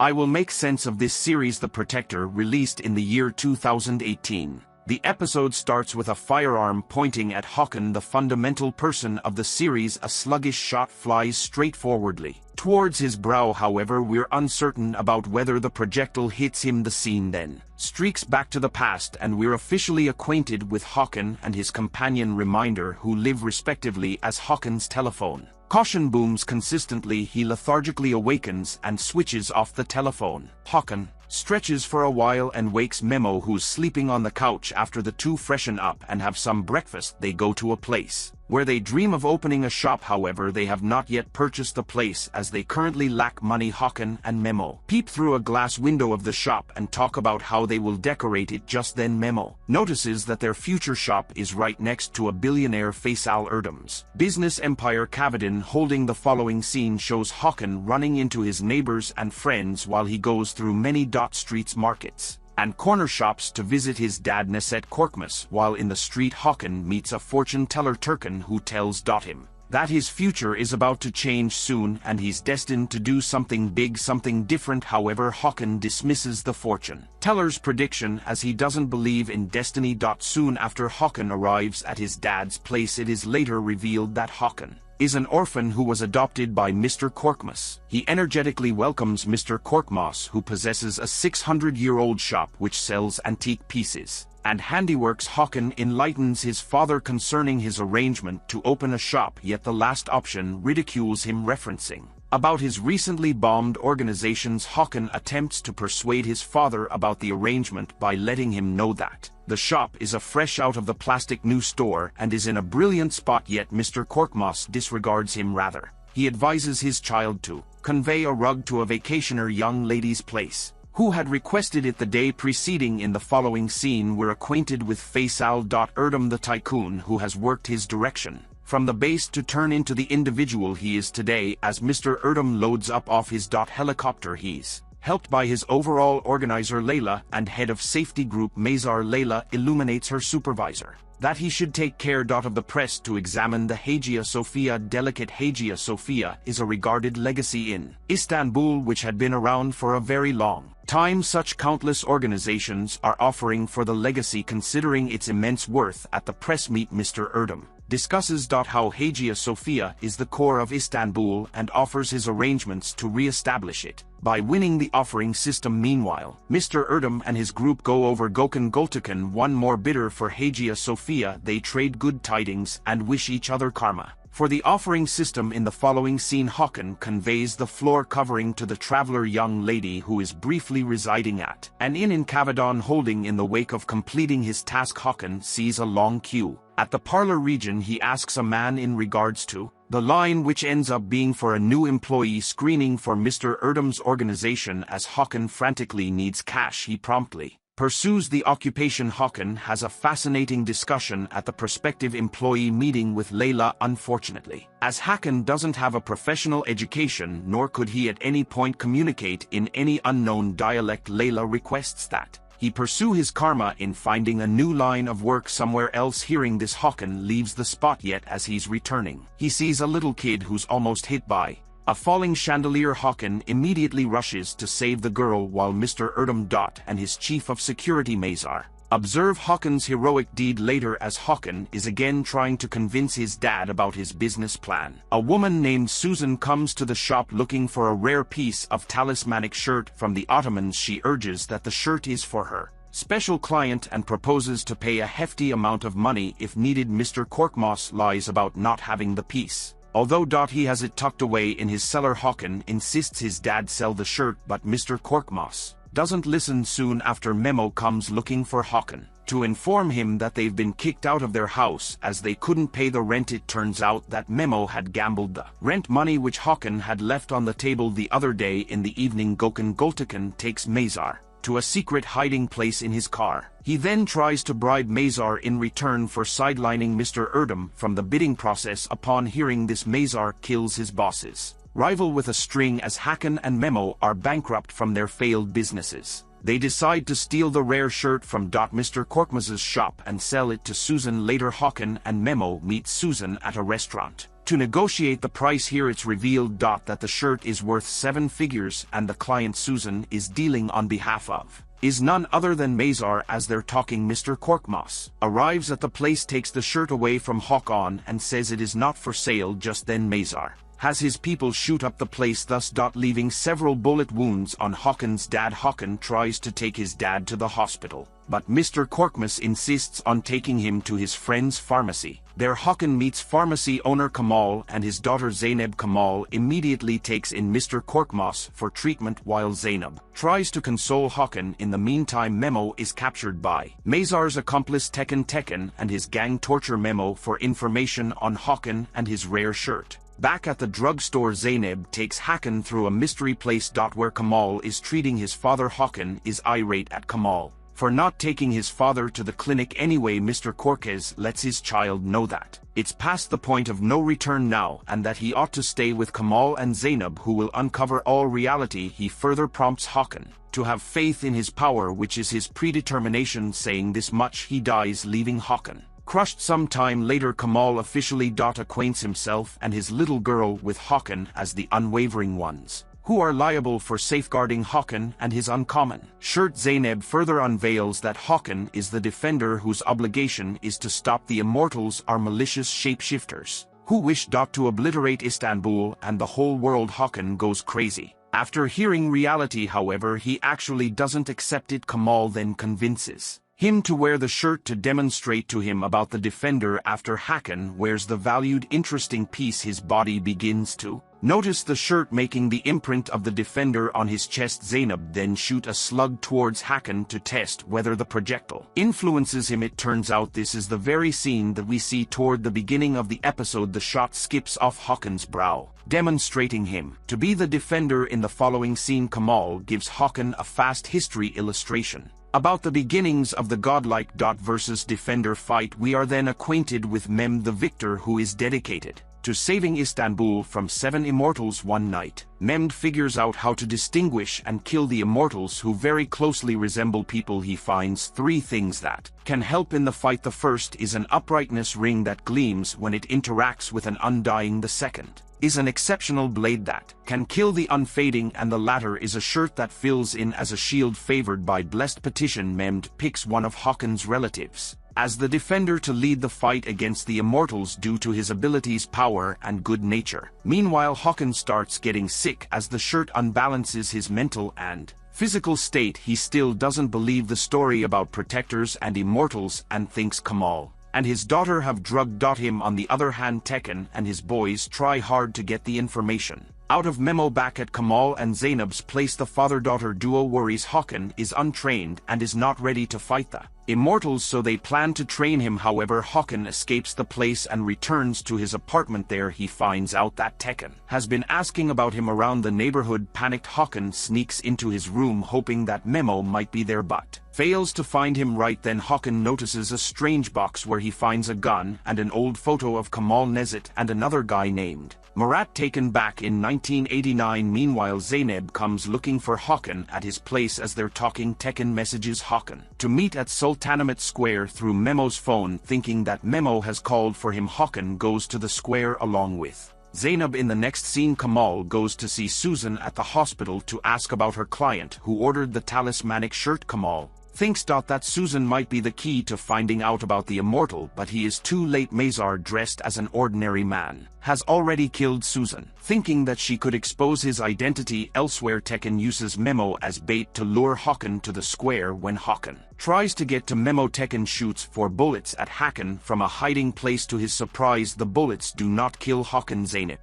I will make sense of this series The Protector, released in the year 2018. The episode starts with a firearm pointing at Hakan, the fundamental person of the series. A sluggish shot flies straightforwardly towards his brow. However, we're uncertain about whether the projectile hits him. The scene then streaks back to the past, and we're officially acquainted with Hakan and his companion Reminder, who live respectively as Hakan's telephone. Caution booms consistently. He lethargically awakens and switches off the telephone. Hakan stretches for a while and wakes Memo, who's sleeping on the couch. After the two freshen up and have some breakfast, they go to a place where they dream of opening a shop. However, they have not yet purchased the place as they currently lack money. Hakan and Memo peep through a glass window of the shop and talk about how they will decorate it. Just then Memo notices that their future shop is right next to a billionaire Faisal Erdem's business empire. Kavadan holding. The following scene shows Hakan running into his neighbors and friends while he goes through many streets, markets, and corner shops to visit his dad Neset Korkmaz. While in the street, Hakan meets a fortune teller Turkan, who tells him that his future is about to change soon and he's destined to do something big, something different. However, Hakan dismisses the fortune teller's prediction as he doesn't believe in destiny. Soon after Hakan arrives at his dad's place, it is later revealed that Hakan is an orphan who was adopted by Mr. Korkmaz. He energetically welcomes Mr. Korkmaz, who possesses a 600-year-old shop which sells antique pieces and handiworks. Hakan enlightens his father concerning his arrangement to open a shop, yet the last option ridicules him, referencing about his recently bombed organizations. Hakan attempts to persuade his father about the arrangement by letting him know that the shop is a fresh out of the plastic new store and is in a brilliant spot, yet Mr. Korkmaz disregards him. Rather, he advises his child to convey a rug to a vacationer young lady's place who had requested it the day preceding. In the following scene, we're acquainted with Faisal Erdem, the tycoon who has worked his direction from the base to turn into the individual he is today. As Mr. Erdem loads up off his helicopter, he's helped by his overall organizer Layla and head of safety group Mazar. Layla illuminates her supervisor that he should take care of the press to examine the Hagia Sophia. Delicate Hagia Sophia is a regarded legacy in Istanbul which had been around for a very long time. Such countless organizations are offering for the legacy, considering its immense worth. At the press meet, Mr. Erdem discusses how Hagia Sophia is the core of Istanbul and offers his arrangements to re-establish it by winning the offering system. Meanwhile, Mr. Erdem and his group go over Gökhan Gültekin, one more bidder for Hagia Sophia. They trade good tidings and wish each other karma for the offering system. In the following scene, Hakan conveys the floor covering to the traveler young lady who is briefly residing at an inn in Kavadan. Holding in the wake of completing his task, Hakan sees a long queue at the parlor region. He asks a man in regards to the line, which ends up being for a new employee screening for Mr. Erdem's organization. As Hakan frantically needs cash, he promptly pursues the occupation. Hakan has a fascinating discussion at the prospective employee meeting with Layla. Unfortunately, as Hakan doesn't have a professional education, nor could he at any point communicate in any unknown dialect, Layla requests that he pursue his karma in finding a new line of work somewhere else. Hearing this, Hakan leaves the spot, yet as he's returning, he sees a little kid who's almost hit by a falling chandelier. Hakan immediately rushes to save the girl, while Mr. Erdem and his chief of security Mazar observe Hakan's heroic deed. Later, as Hakan is again trying to convince his dad about his business plan, a woman named Susan comes to the shop looking for a rare piece of talismanic shirt from the Ottomans. She urges that the shirt is for her special client and proposes to pay a hefty amount of money if needed. Mr. Korkmaz lies about not having the piece, although he has it tucked away in his cellar. Hakan insists his dad sell the shirt, but Mr. Korkmaz doesn't listen. Soon after, Memo comes looking for Hakan to inform him that they've been kicked out of their house as they couldn't pay the rent. It turns out that Memo had gambled the rent money which Hakan had left on the table the other day. In the evening, Gökhan Gültekin takes Mazar to a secret hiding place in his car. He then tries to bribe Mazar in return for sidelining Mr. Erdem from the bidding process. Upon hearing this, Mazar kills his bosses rival with a string as Hakan and Memo are bankrupt from their failed businesses. They decide to steal the rare shirt from Mr. Korkmaz's shop and sell it to Susan. Later, Hakan and Memo meet Susan at a restaurant To negotiate the price here, it's revealed that the shirt is worth 7 figures and the client Susan is dealing on behalf of is none other than Mazar. As they're talking, Mr. Korkmaz arrives at the place, takes the shirt away from Hakan and says it is not for sale. Just then Mazar has his people shoot up the place, thus leaving several bullet wounds on Hakan's dad. Hakan tries to take his dad to the hospital, but Mr. Korkmaz insists on taking him to his friend's pharmacy. There Hakan meets pharmacy owner Kamal, and his daughter Zainab. Kamal immediately takes in Mr. Korkmaz for treatment while Zainab tries to console Hakan. In the meantime, Memo is captured by Mazar's accomplice Tekken, and his gang torture Memo for information on Hakan and his rare shirt. Back at the drugstore, Zainab takes Hakan through a mystery place where Kamal is treating his father. Hakan is irate at Kamal for not taking his father to the clinic anyway. Mr. Korkmaz lets his child know that it's past the point of no return now and that he ought to stay with Kamal and Zainab, who will uncover all reality. He further prompts Hakan to have faith in his power, which is his predetermination. Saying this much, he dies, leaving Hakan crushed. Some time later, Kamal officially acquaints himself and his little girl with Hakan as the unwavering ones who are liable for safeguarding Hakan and his uncommon shirt. Zainab further unveils that Hakan is the defender whose obligation is to stop the immortals, are malicious shapeshifters who wish to obliterate Istanbul and the whole world. Hakan goes crazy after hearing reality, however he actually doesn't accept it. Kamal then convinces him to wear the shirt to demonstrate to him about the defender. After Hakan wears the valued interesting piece, his body begins to notice the shirt making the imprint of the defender on his chest. Zainab then shoot a slug towards Hakan to test whether the projectile influences him. It turns out this is the very scene that we see toward the beginning of the episode. The shot skips off Hakan's brow, demonstrating him to be the defender. In the following scene, Kamal gives Hakan a fast history illustration about the beginnings of the godlike versus defender fight. We are then acquainted with Mem, the victor, who is dedicated to saving Istanbul from 7 immortals. One night, Mehmed figures out how to distinguish and kill the immortals, who very closely resemble people. He finds 3 things that can help in the fight. The first is an uprightness ring that gleams when it interacts with an undying. The second is an exceptional blade that can kill the unfading, and the latter is a shirt that fills in as a shield favored by blessed petition. Mehmed picks one of Hakan's relatives as the defender to lead the fight against the immortals due to his abilities, power, and good nature. Meanwhile, Hakan starts getting sick as the shirt unbalances his mental and physical state. He still doesn't believe the story about protectors and immortals and thinks Kamal and his daughter have drugged him. On the other hand, Tekken and his boys try hard to get the information out of Memo. Back at Kamal and Zainab's place, the father-daughter duo worries Hakan is untrained and is not ready to fight the immortals, so they plan to train him. However, Hakan escapes the place and returns to his apartment. There he finds out that Tekken has been asking about him around the neighborhood. Panicked, Hakan sneaks into his room hoping that Memo might be there, but fails to find him. Right then, Hakan notices a strange box where he finds a gun and an old photo of Kamal Nezit and another guy named Murat, taken back in 1989. Meanwhile, Zainab comes looking for Hakan at his place. As they're talking, Tekken messages Hakan to meet at Sultanahmet Square through Memo's phone. Thinking that Memo has called for him, Hakan goes to the square along with Zainab. In the next scene, Kamal goes to see Susan at the hospital to ask about her client who ordered the talismanic shirt. Kamal thinks that Susan might be the key to finding out about the immortal, but he is too late. Mazar, dressed as an ordinary man, has already killed Susan. Thinking that she could expose his identity elsewhere, Tekken uses Memo as bait to lure Hakan to the square. When Hakan tries to get to Memo, Tekken shoots 4 bullets at Hakan from a hiding place. To his surprise, the bullets do not kill Hakan. Zainab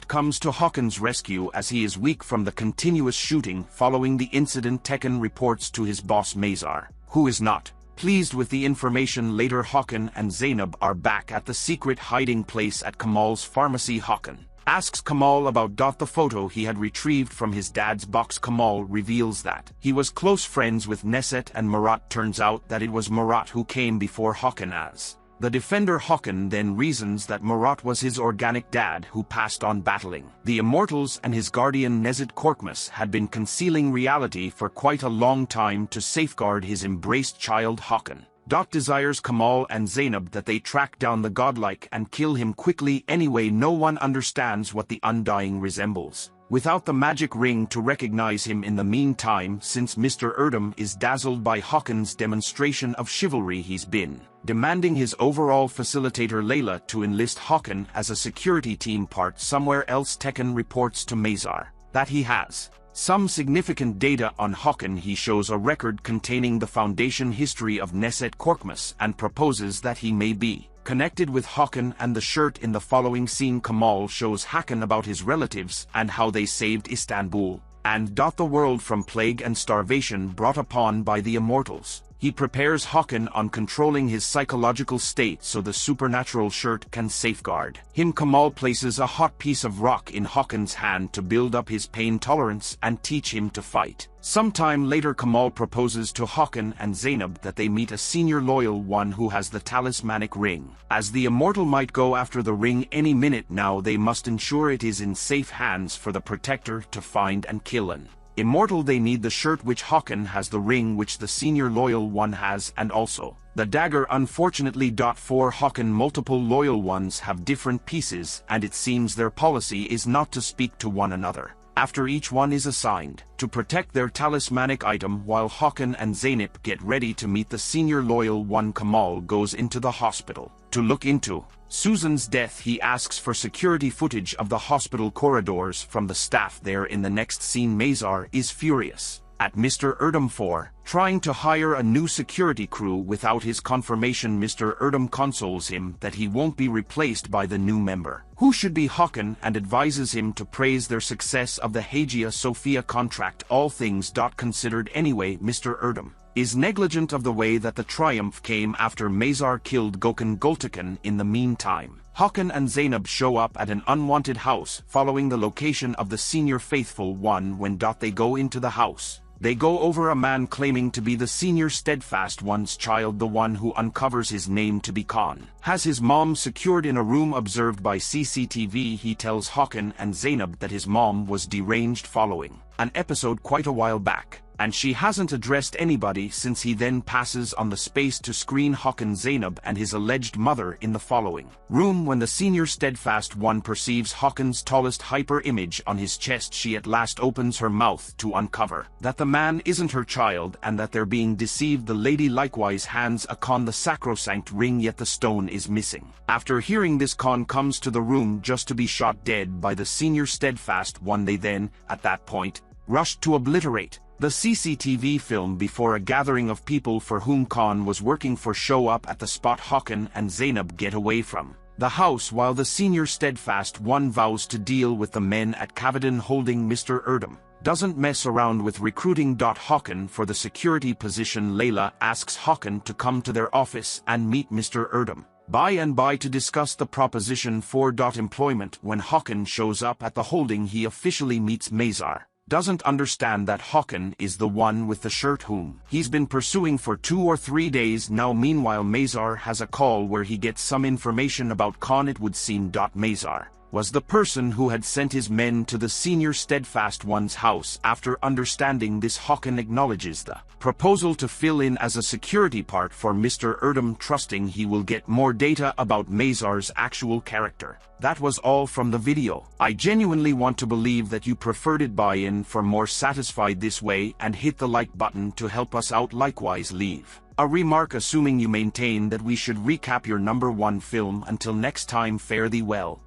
comes to Hakan's rescue as he is weak from the continuous shooting. Following the incident, Tekken reports to his boss Mazar, who is not pleased with the information. Later, Hakan and Zainab are back at the secret hiding place at Kamal's pharmacy. Hakan asks Kamal about the photo he had retrieved from his dad's box. Kamal reveals that he was close friends with Neset and Murat. Turns out that it was Murat who came before Hakan as the defender. Hakan then reasons that Murat was his organic dad who passed on battling the immortals, and his guardian Nezit Korkmaz had been concealing reality for quite a long time to safeguard his embraced child. Hakan Desires Kamal and Zainab that they track down the godlike and kill him quickly anyway. No one understands what the undying resembles, without the magic ring to recognize him in the meantime, since Mr. Erdem is dazzled by Hakan's demonstration of chivalry. He's been demanding his overall facilitator Layla to enlist Hakan as a security team part somewhere else. Tekken reports to Mazar that he has some significant data on Hakan. He shows a record containing the foundation history of Neset Korkmaz and proposes that he may be connected with Hakan and the shirt. In the following scene, Kamal shows Hakan about his relatives and how they saved Istanbul and the world from plague and starvation brought upon by the immortals. He prepares Hakan on controlling his psychological state so the supernatural shirt can safeguard him. Kamal places a hot piece of rock in Hakan's hand to build up his pain tolerance and teach him to fight. Sometime later, Kamal proposes to Hakan and Zainab that they meet a senior loyal one who has the talismanic ring, as the immortal might go after the ring any minute now. They must ensure it is in safe hands for the protector to find and kill an immortal. They need the shirt which Hakan has, the ring which the senior loyal one has, and also the dagger. Unfortunately, for Hakan, multiple loyal ones have different pieces, and it seems their policy is not to speak to one another after each one is assigned to protect their talismanic item. While Hakan and Zainab get ready to meet the senior loyal one, Kamal goes into the hospital to look into Susan's death. He asks for security footage of the hospital corridors from the staff there. In the next scene, Mazar is furious at Mr. Erdem for trying to hire a new security crew without his confirmation. Mr. Erdem consoles him that he won't be replaced by the new member, who should be Hakan, and advises him to praise their success of the Hagia Sophia contract. All things considered anyway, Mr. Erdem is negligent of the way that the triumph came after Mazar killed Gökhan Gültekin. In the meantime, Hakan and Zainab show up at an unwanted house following the location of the senior faithful one. When they go into the house, they go over a man claiming to be the senior steadfast one's child. The one who uncovers his name to be Khan has his mom secured in a room observed by CCTV. He tells Hakan and Zainab that his mom was deranged following an episode quite a while back, and she hasn't addressed anybody since. He then passes on the space to screen Hakan, Zainab, and his alleged mother in the following room. When the senior steadfast one perceives Hakan's tallest hyper image on his chest, she at last opens her mouth to uncover that the man isn't her child and that they're being deceived. The lady likewise hands Khan the sacrosanct ring, yet the stone is missing. After hearing this, Khan comes to the room just to be shot dead by the senior steadfast one. They then, at that point, rushed to obliterate the CCTV film before a gathering of people for whom Khan was working for show up at the spot. Hakan and Zainab get away from the house while the senior steadfast one vows to deal with the men at Kavadan holding. Mr. Erdem doesn't mess around with recruiting Hakan for the security position. Layla asks Hakan to come to their office and meet Mr. Erdem by to discuss the proposition for employment. When Hakan shows up at the holding, he officially meets Mazar. Doesn't understand that Hakan is the one with the shirt whom he's been pursuing for 2 or 3 days now. Meanwhile, Mazar has a call where he gets some information about Khan. It would seem Mazar was the person who had sent his men to the senior steadfast one's house. After understanding this, Hakan acknowledges the proposal to fill in as a security part for Mr. Erdem, trusting he will get more data about Mazar's actual character. That was all from the video. I genuinely want to believe that you preferred it. Buy in for more satisfied this way and hit the like button to help us out. Likewise, leave a remark assuming you maintain that we should recap your #1 film. Until next time, fare thee well.